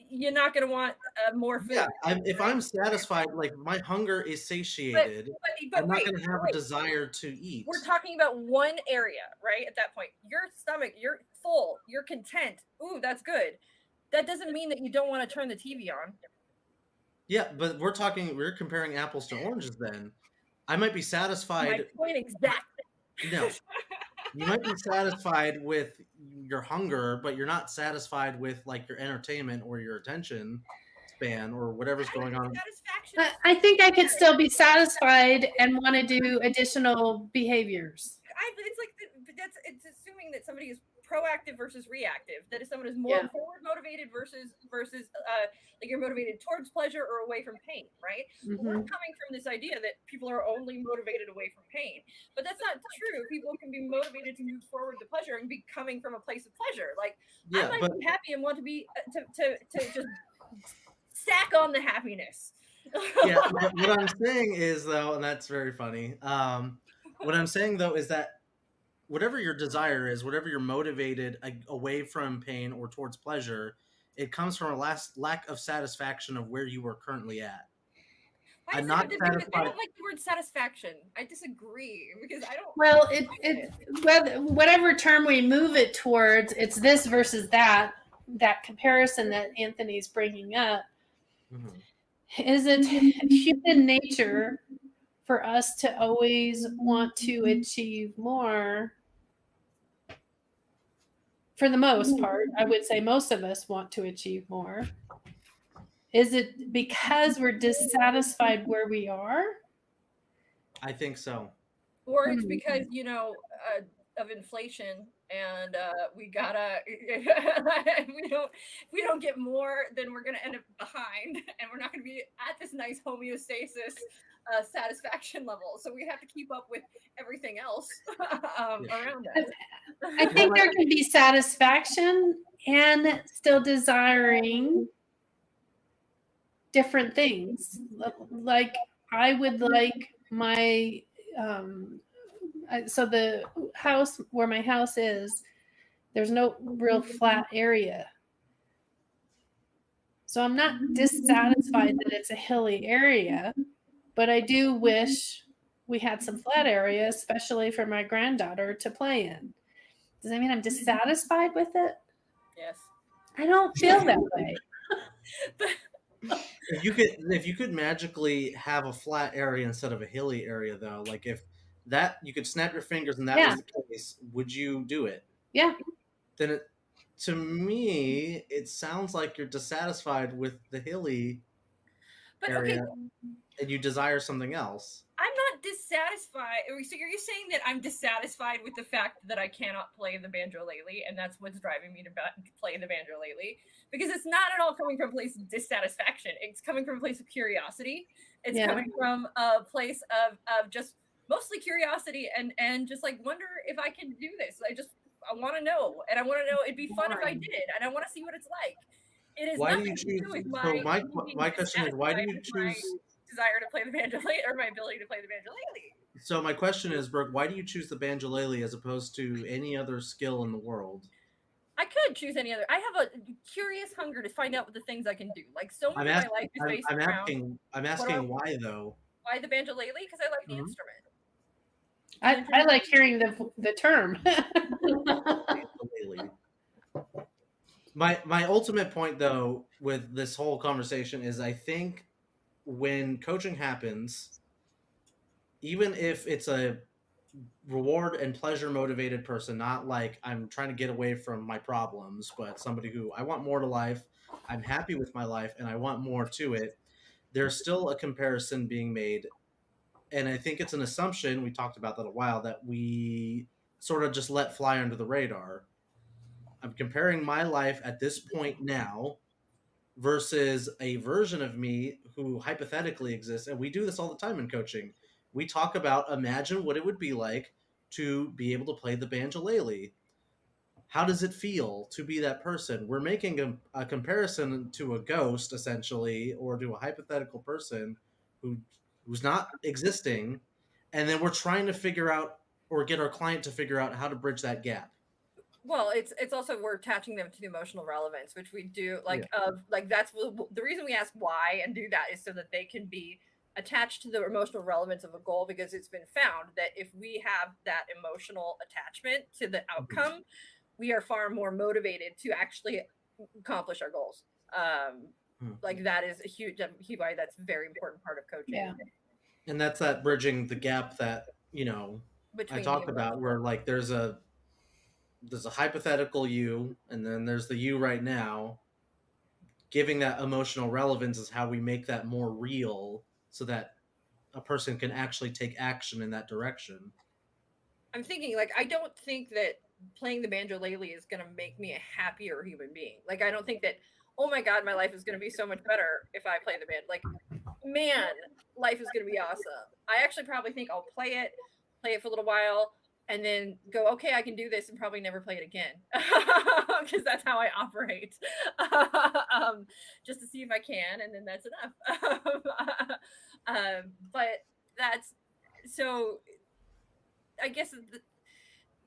you're not going to want more food. Yeah, if I'm satisfied, like my hunger is satiated, but I'm not going to have a desire to eat. We're talking about one area, right? At that point, your stomach, you're full, you're content. Ooh, that's good. That doesn't mean that you don't want to turn the TV on. Yeah, but we're comparing apples to oranges then. I might be satisfied. My point exactly. No. You might be satisfied with your hunger, but you're not satisfied with like your entertainment or your attention span or whatever's going on. I think I could still be satisfied and want to do additional behaviors. It's assuming that somebody is proactive versus reactive. That if someone is more forward motivated versus like you're motivated towards pleasure or away from pain, right? Mm-hmm. We're coming from this idea that people are only motivated away from pain, but that's not true. People can be motivated to move forward to pleasure and be coming from a place of pleasure. Like I might be happy and want to be to just stack on the happiness. Yeah, what I'm saying is though, and that's very funny. What I'm saying though is that whatever your desire is, whatever you're motivated away from pain or towards pleasure, it comes from a lack of satisfaction of where you are currently at. I'm not satisfied. I don't like the word satisfaction. I disagree because I don't. Well, whatever term we move it towards, it's this versus that comparison that Anthony's bringing up. Mm-hmm. Is it human nature for us to always want to achieve more? For the most part, I would say most of us want to achieve more. Is it because we're dissatisfied where we are? I think so. Or it's Hmm. because, you know, of inflation and we gotta if we don't get more, then we're gonna end up behind and we're not gonna be at this nice homeostasis satisfaction level. So we have to keep up with everything else around us. I think there can be satisfaction and still desiring different things. Like I would like my so the house where my house is, there's no real flat area. So I'm not dissatisfied that it's a hilly area, but I do wish we had some flat area, especially for my granddaughter to play in. Does that mean I'm dissatisfied with it? Yes. I don't feel that way. If you could magically have a flat area instead of a hilly area, though, like if that you could snap your fingers and that Yeah. was the case, would you do it? Yeah. Then it, to me, it sounds like you're dissatisfied with the hilly But area okay, and you desire something else. I'm not dissatisfied. So you're saying that I'm dissatisfied with the fact that I cannot play the banjo-lele, and that's what's driving me to play the banjo-lele? Because it's not at all coming from a place of dissatisfaction. It's coming from a place of curiosity. It's coming from a place of just mostly curiosity and just like wonder if I can do this. I want to know, and I want to know it'd be fun if I did, and I want to see what it's like. It is Why do nothing you to do choose? with So my question is, why do you my choose? desire to play the banjo-lele or my ability to play the banjo-lele. So my question is, Brooke, why do you choose the banjo-lele as opposed to any other skill in the world? I could choose any other. I have a curious hunger to find out what the things I can do. Like so much of my life is based around. I'm asking why though. Why the banjo-lele? Because I like the Mhm. instrument. I like hearing the term. Banjo-lele. My ultimate point though with this whole conversation is I think when coaching happens, even if it's a reward and pleasure motivated person, not like I'm trying to get away from my problems, but somebody who I want more to life, I'm happy with my life and I want more to it, there's still a comparison being made. And I think it's an assumption, we talked about that a while, that we sort of just let fly under the radar. I'm comparing my life at this point now versus a version of me who hypothetically exists. And we do this all the time in coaching. We talk about imagine what it would be like to be able to play the banjo-lele. How does it feel to be that person? We're making a comparison to a ghost, essentially, or to a hypothetical person who's not existing. And then we're trying to figure out or get our client to figure out how to bridge that gap. Well, it's also we're attaching them to the emotional relevance, which we do that's the reason we ask why and do that is so that they can be attached to the emotional relevance of a goal, because it's been found that if we have that emotional attachment to the outcome, we are far more motivated to actually accomplish our goals. Like that is a huge why that's a very important part of coaching. Yeah. And that's that bridging the gap that, I talked about, where like there's a hypothetical you and then there's the you right now. Giving that emotional relevance is how we make that more real so that a person can actually take action in that direction. I'm thinking, like, I don't think that playing the banjo-lele is going to make me a happier human being. Like, I don't think that, oh my God, my life is going to be so much better if I play the band. Like, man, life is going to be awesome. I actually probably think I'll play it for a little while, and then go, okay, I can do this, and probably never play it again. Because that's how I operate. Just to see if I can, and then that's enough. But that's, so I guess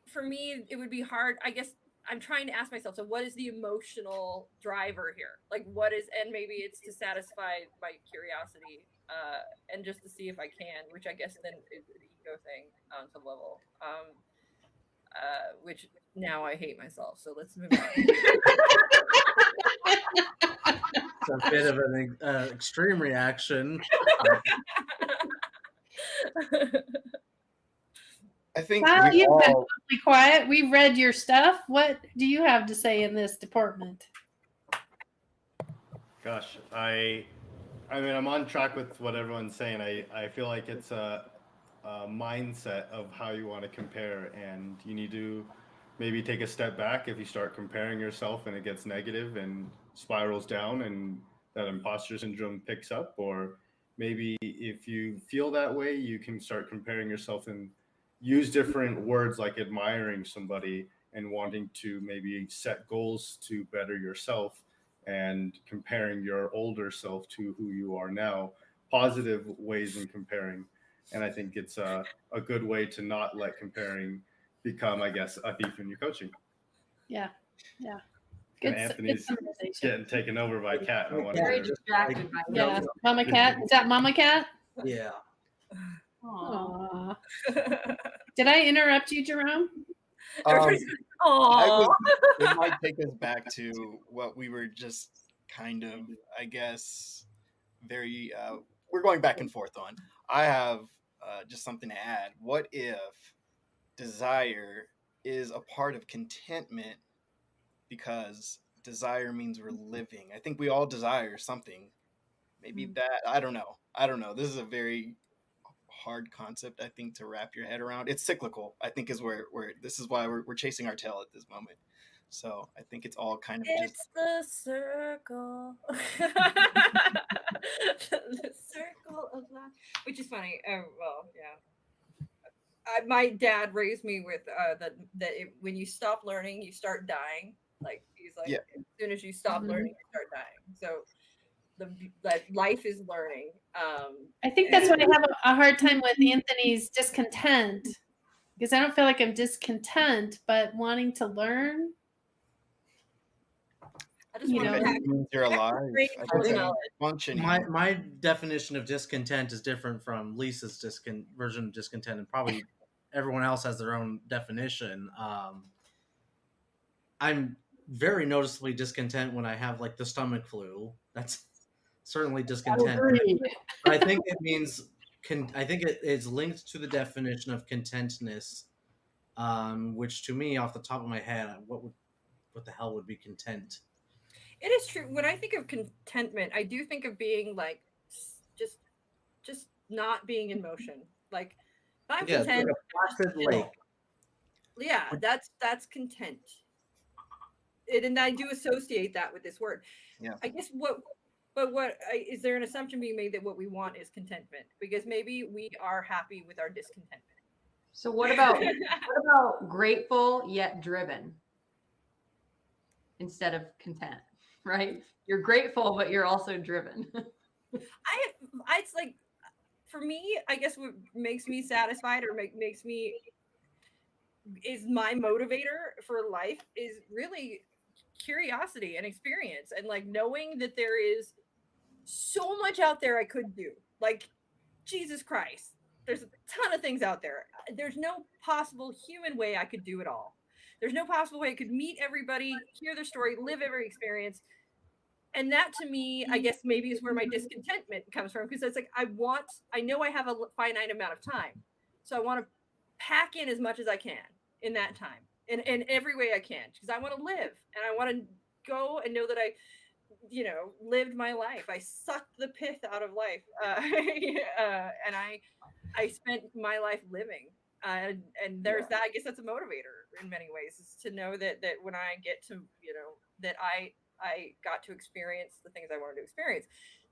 for me, it would be hard. I guess I'm trying to ask myself, so what is the emotional driver here? Like what is, and maybe it's to satisfy my curiosity and just to see if I can, which I guess then is an ego thing on some level. Which now I hate myself. So let's move on. It's a bit of an extreme reaction. I think Well, you've been totally quiet. We read your stuff. What do you have to say in this department? Gosh, I mean, I'm on track with what everyone's saying. I feel like it's a mindset of how you want to compare, and you need to maybe take a step back if you start comparing yourself and it gets negative and spirals down, and that imposter syndrome picks up. Or maybe if you feel that way, you can start comparing yourself and use different words like admiring somebody and wanting to maybe set goals to better yourself and comparing your older self to who you are now, positive ways in comparing. And I think it's a good way to not let comparing become, I guess, a thief in your coaching. Yeah. Yeah. And Good, Anthony's good summarization. getting taken over by Cat. I wonder. Very distracted by Yeah. that. Mama Cat. Is that Mama Cat? Yeah. Aw. Did I interrupt you, Jerome? Everybody's like, I was, "Aw." it might take us back to what we were just kind of, I guess, very, we're going back and forth on. I have just something to add. What if desire is a part of contentment because desire means we're living? I think we all desire something. Maybe that, I don't know. I don't know. This is a very hard concept, I think, to wrap your head around. It's cyclical, I think, is where this is why we're chasing our tail at this moment. So I think it's all kind of just It's the circle. The circle of life. Which is funny. Well, yeah. My dad raised me with when you stop learning, you start dying. Like he's like, Yeah. as soon as you stop Mhm. learning, you start dying. So that life is learning. I think that's what I have a hard time with Anthony's discontent, because I don't feel like I'm discontent, but wanting to learn. I just You want know, to it means you're alive. great I for think knowledge. functioning. My definition of discontent is different from Lisa's version of discontent, and probably everyone else has their own definition. I'm very noticeably discontent when I have like the stomach flu. That's certainly discontent. But I think it means I think it is linked to the definition of contentness, which to me, off the top of my head, what the hell would be content? It is true. When I think of contentment, I do think of being like just not being in motion. Like if I'm Yeah, it's like content, a placid lake. yeah, that's content. And I do associate that with this word. Yeah. I guess is there an assumption being made that what we want is contentment? Because maybe we are happy with our discontentment. So what about grateful yet driven instead of content, right? You're grateful, but you're also driven. It's like, for me, I guess what makes me satisfied or makes me is my motivator for life is really curiosity and experience, and like knowing that there is so much out there I could do. Like, Jesus Christ, there's a ton of things out there. There's no possible human way I could do it all. There's no possible way I could meet everybody, hear their story, live every experience. And that to me, I guess maybe is where my discontentment comes from, because it's like I know I have a finite amount of time. So I want to pack in as much as I can in that time, in every way I can, because I want to live and I want to go and know that I lived my life. I sucked the pith out of life, and I spent my life living. And there's that. I guess that's a motivator in many ways, is to know that when I get to that I got to experience the things I wanted to experience.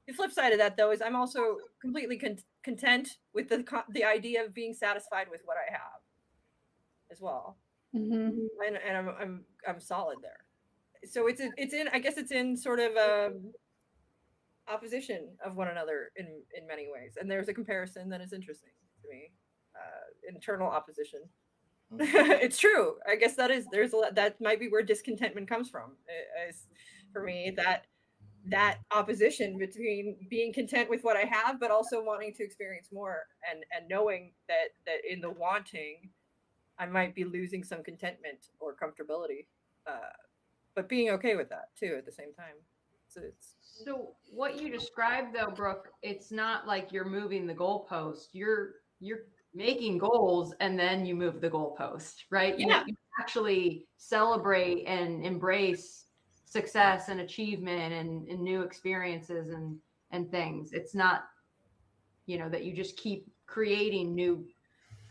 The flip side of that, though, is I'm also completely content with the idea of being satisfied with what I have as well, and I'm solid there. So it's in, I guess it's in sort of opposition of one another in many ways, and there's a comparison that is interesting to me, internal opposition. It's true. I guess there's a lot that might be where discontentment comes from, is for me that opposition between being content with what I have but also wanting to experience more, and knowing that in the wanting I might be losing some contentment or comfortability, but being okay with that too at the same time. So what you described though, Brooke, it's not like you're moving the goalpost. You're making goals and then you move the goalpost, right? Yeah. You actually celebrate and embrace success and achievement and new experiences and things. It's not, that you just keep creating new.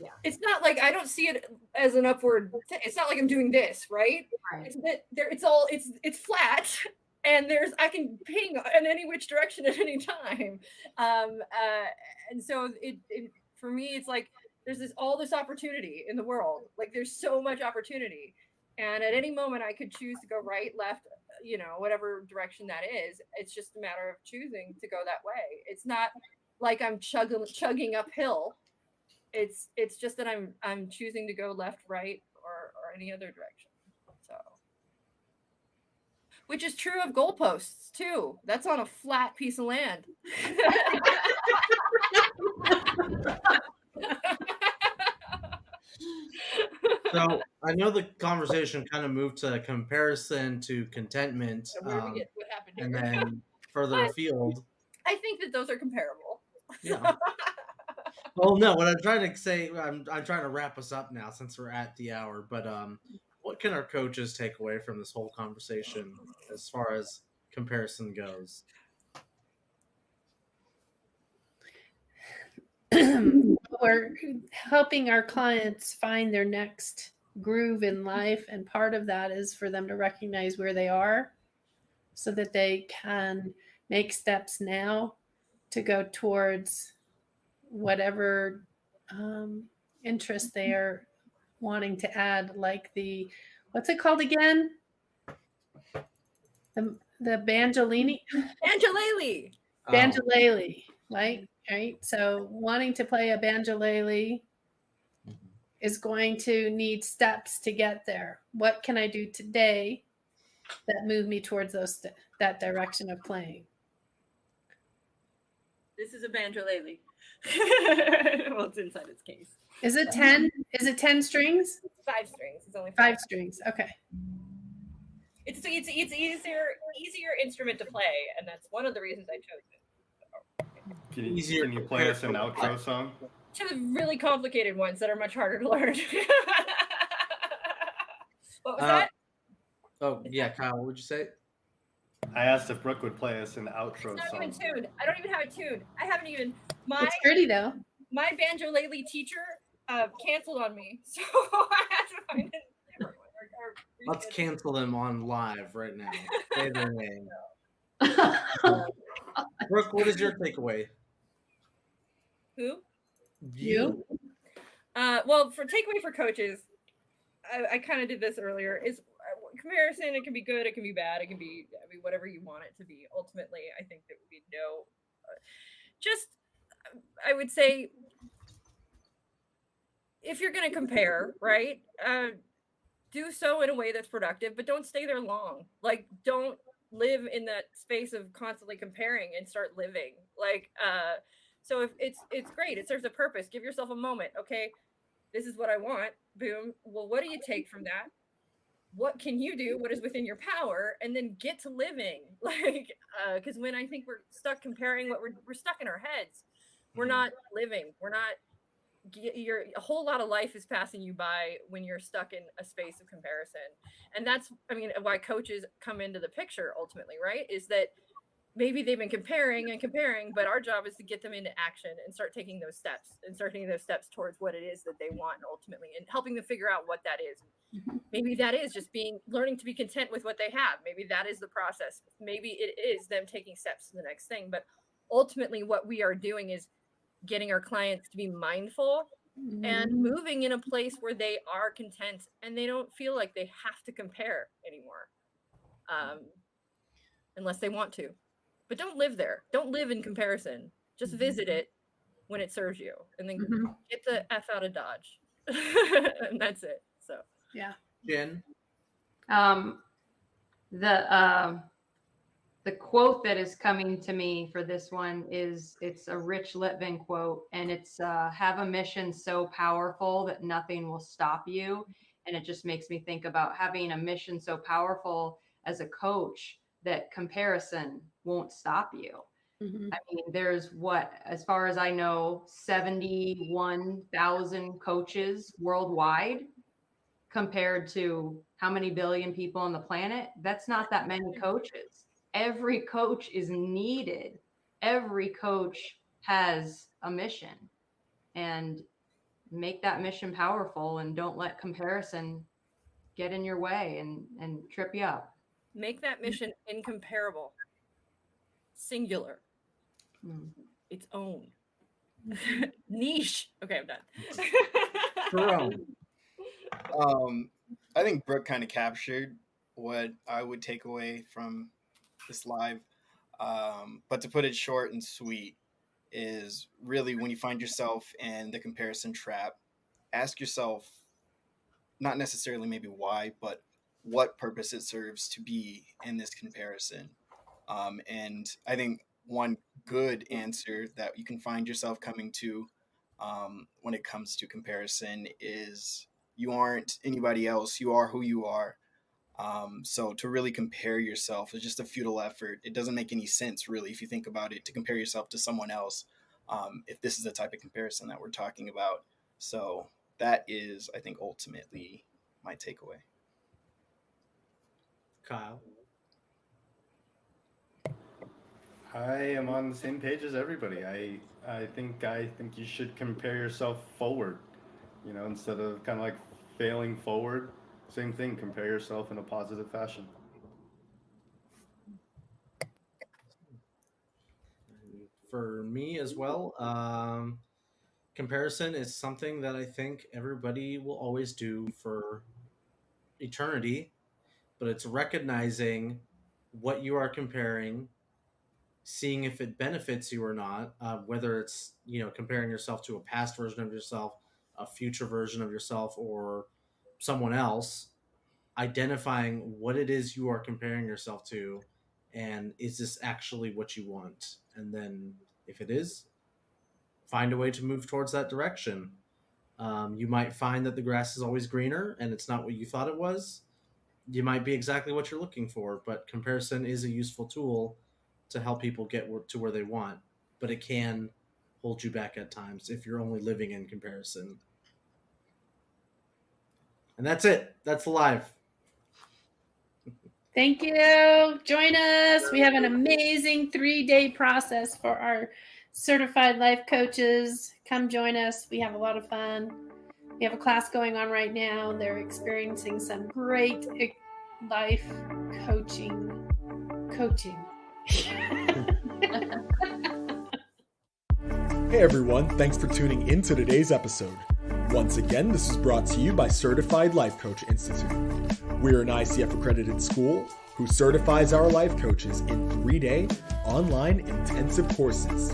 Yeah. It's not like I don't see it as an upward. It's not like I'm doing this, right? Right. It's that there. It's flat, and I can ping in any which direction at any time. And so it for me, it's like there's all this opportunity in the world. Like there's so much opportunity, and at any moment I could choose to go right, left, whatever direction that is. It's just a matter of choosing to go that way. It's not like I'm chugging uphill. It's just that I'm choosing to go left, right, or any other direction. So, which is true of goalposts too. That's on a flat piece of land. So I know the conversation kind of moved to comparison to contentment, Where we get what happened here. and then further afield. I think that those are comparable. Yeah. Well, no, what I'm trying to say, I'm trying to wrap us up now since we're at the hour. But what can our coaches take away from this whole conversation as far as comparison goes? We're helping our clients find their next groove in life, and part of that is for them to recognize where they are so that they can make steps now to go towards whatever interest they are wanting to add, like what's it called again? The Banjolini? Banjolele. Banjolele, right? So wanting to play a banjolele is going to need steps to get there. What can I do today that move me towards that direction of playing? This is a banjolele. Well, it's inside its case. Is it 10? Is it 10 strings? 5 strings. It's only 5 strings. Okay. It's easier instrument to play, and that's one of the reasons I chose it. Can you play us an outro song? To the really complicated ones that are much harder to learn. What was that? Oh yeah, Kyle, what would you say? I asked if Brooke would play us an outro It's not song. even tuned. I don't even have it tuned. I haven't even. It's pretty though. My banjolele teacher canceled on me, so I had to find a different one. Let's cancel them on live right now. Say their name. Brooke, what is your takeaway? Who? You? Well, for takeaway for coaches, I kind of did this earlier. Is comparison? It can be good. It can be bad. It can be whatever you want it to be. Ultimately, I think that we know. I would say, if you're going to compare, right? Do so in a way that's productive, but don't stay there long. Like, don't live in that space of constantly comparing and start living. Like, so if it's great, it serves a purpose. Give yourself a moment. Okay, this is what I want. Boom. Well, what do you take from that? What can you do? What is within your power? And then get to living. Like, because when I think we're stuck comparing, we're stuck in our heads. We're not living. We're not. A whole lot of life is passing you by when you're stuck in a space of comparison. And that's, why coaches come into the picture ultimately, right? Is that maybe they've been comparing, but our job is to get them into action and start taking those steps towards what it is that they want ultimately, and helping them figure out what that is. Maybe that is just learning to be content with what they have. Maybe that is the process. Maybe it is them taking steps to the next thing. But ultimately what we are doing is getting our clients to be mindful and moving in a place where they are content and they don't feel like they have to compare anymore, unless they want to. But don't live there. Don't live in comparison. Just visit it when it serves you, and then get the F out of Dodge. And that's it. So yeah. Jen? The quote that is coming to me for this one it's a Rich Litvin quote, and it's have a mission so powerful that nothing will stop you. And it just makes me think about having a mission so powerful as a coach that comparison won't stop you. I mean, there's as far as I know, 71,000 coaches worldwide. compared to how many billion people on the planet. That's not that many coaches. Every coach is needed. Every coach has a mission, and make that mission powerful, and don't let comparison get in your way and trip you up. Make that mission incomparable. Singular. Its own. Niche. Okay, I'm done. Jerome. I think Brooke kind of captured what I would take away from this live. But to put it short and sweet is really when you find yourself in the comparison trap, ask yourself not necessarily maybe why, but what purpose it serves to be in this comparison. And I think one good answer that you can find yourself coming to when it comes to comparison is you aren't anybody else. You are who you are. So to really compare yourself is just a futile effort. It doesn't make any sense, really, if you think about it, to compare yourself to someone else, if this is the type of comparison that we're talking about. So that is, I think, ultimately my takeaway. Kyle. I am on the same page as everybody. I think you should compare yourself forward, instead of kind of like failing forward. Same thing, compare yourself in a positive fashion. For me as well, comparison is something that I think everybody will always do for eternity, but it's recognizing what you are comparing, seeing if it benefits you or not, whether it's, comparing yourself to a past version of yourself, a future version of yourself, or someone else, identifying what it is you are comparing yourself to, and is this actually what you want? And then if it is, find a way to move towards that direction. You might find that the grass is always greener and it's not what you thought it was. You might be exactly what you're looking for, but comparison is a useful tool to help people get to where they want, but it can hold you back at times if you're only living in comparison. And that's it. That's live. Thank you. Join us. We have an amazing 3-day process for our certified life coaches. Come join us. We have a lot of fun. We have a class going on right now. They're experiencing some great life coaching. Hey everyone, thanks for tuning in to today's episode. Once again, this is brought to you by Certified Life Coach Institute. We're an ICF accredited school who certifies our life coaches in 3-day online intensive courses.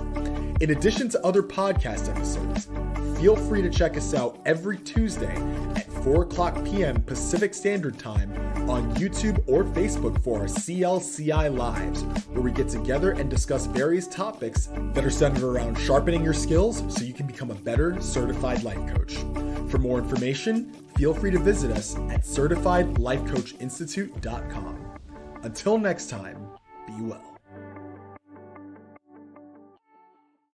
In addition to other podcast episodes, feel free to check us out every Tuesday at 4:00 p.m. Pacific Standard Time on YouTube or Facebook for our CLCI Lives, where we get together and discuss various topics that are centered around sharpening your skills so you can become a better certified life coach. For more information, feel free to visit us at certifiedlifecoachinstitute.com. Until next time, be well.